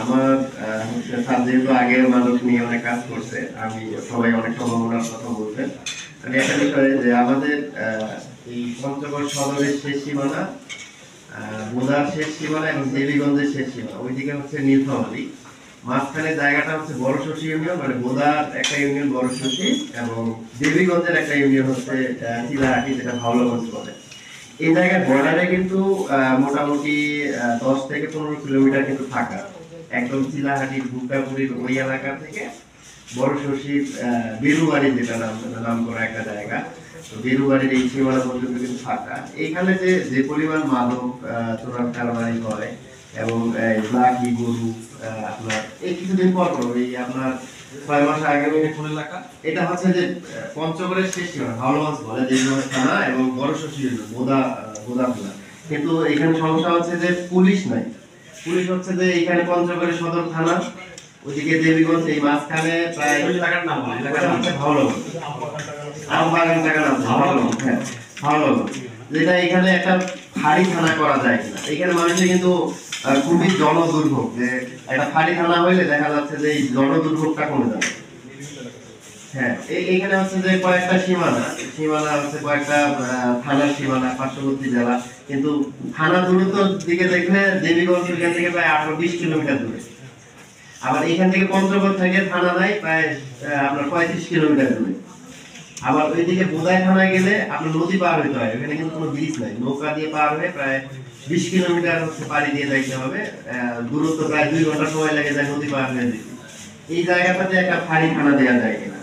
আমার হচ্ছে স্যার যেহেতু আগের মানুষ নিয়ে অনেক কাজ করছে, আমি সবাই অনেক সম্ভাবনার কথা বলছেন। আমি একটা বিষয়ে যে আমাদের এই পঞ্চগড় সদরের শেষ সীমানা, বোদার শেষ সীমানা এবং দেবীগঞ্জের শেষ সীমানা, ওইদিকে হচ্ছে নীলফামারী। মাঝখানে জায়গাটা হচ্ছে বড় শশী ইউনিয়ন, মানে বোদার একটা ইউনিয়ন বড় শশী, এবং দেবীগঞ্জের একটা ইউনিয়ন হচ্ছে চিলাহাটি, যেটা ভাওলাগঞ্জ বলে। এই জায়গার বর্ডারে কিন্তু মোটামুটি 10 থেকে 15 কিলোমিটার কিন্তু ফাঁকা, একদম চিলাহাটির ভুট্টাপুরীর ওই এলাকা থেকে বড় শশীর বেরুবাড়ি, যেটা নাম করা একটা জায়গা, তো বেরুবাড়ির এই সীমানা পর্যন্ত কিন্তু ফাঁকা। এইখানে যে যে পরিমাণ মাদক চোরার কারবারি হয় এবং লাকি গরু, আপনার এই কিছুদিন পর পর এই আপনার 6 মাস আগে কোন এলাকা, এটা হচ্ছে যে পঞ্চগড়ের শেষ সীমানা ভাওলাগঞ্জ বলে, দেবীগঞ্জ থানা এবং বড় শশী বোদা থানা। কিন্তু এখানে সমস্যা হচ্ছে যে পুলিশ নাই। পুলিশ হচ্ছে যে এখানে পঞ্চগড়ের সদর থানা, ওইদিকে দেবীগঞ্জ, এই মাঝখানে প্রায় এলাকার নাম বলে, এলাকাটা হচ্ছে ভাওলাগঞ্জ, আমবাগান টাকা নাম ভাওলাগঞ্জ, হ্যাঁ ভাওলাগঞ্জ, যেটা এখানে একটা ফাঁড়ি থানা করা যায় কিনা। এখানে মানুষের কিন্তু খুবই জনদুর্ভোগ, যে একটা ফাঁড়ি থানা হইলে দেখা যাচ্ছে যে এই জনদুর্ভোগটা কমে যাবে। হ্যাঁ, এইখানে হচ্ছে যে কয়েকটা সীমানা সীমানা হচ্ছে, কয়েকটা থানার সীমানা, পার্শ্ববর্তী জেলা, কিন্তু থানা দূরত্বর দিকে দেখলে দেবীগঞ্জ এখান থেকে প্রায় 18-20 কিলোমিটার দূরে। আবার এখান থেকে পঞ্চগড় থেকে থানা নাই প্রায় আপনার 35 কিলোমিটার দূরে। আবার ওইদিকে বোদায় থানায় গেলে আপনার নদী পার হইতে হয়, এখানে কিন্তু কোনো ব্রিজ নাই, নৌকা দিয়ে পার হয়ে প্রায় 20 কিলোমিটার হচ্ছে পাড়ি দিয়ে যাইতে হবে। দূরত্ব প্রায় 2 ঘন্টা সময় লেগে যায় নদী পার হয়ে যেতে। এই জায়গাটাতে একটা ফাঁড়ি থানা দেওয়া যায় কিনা।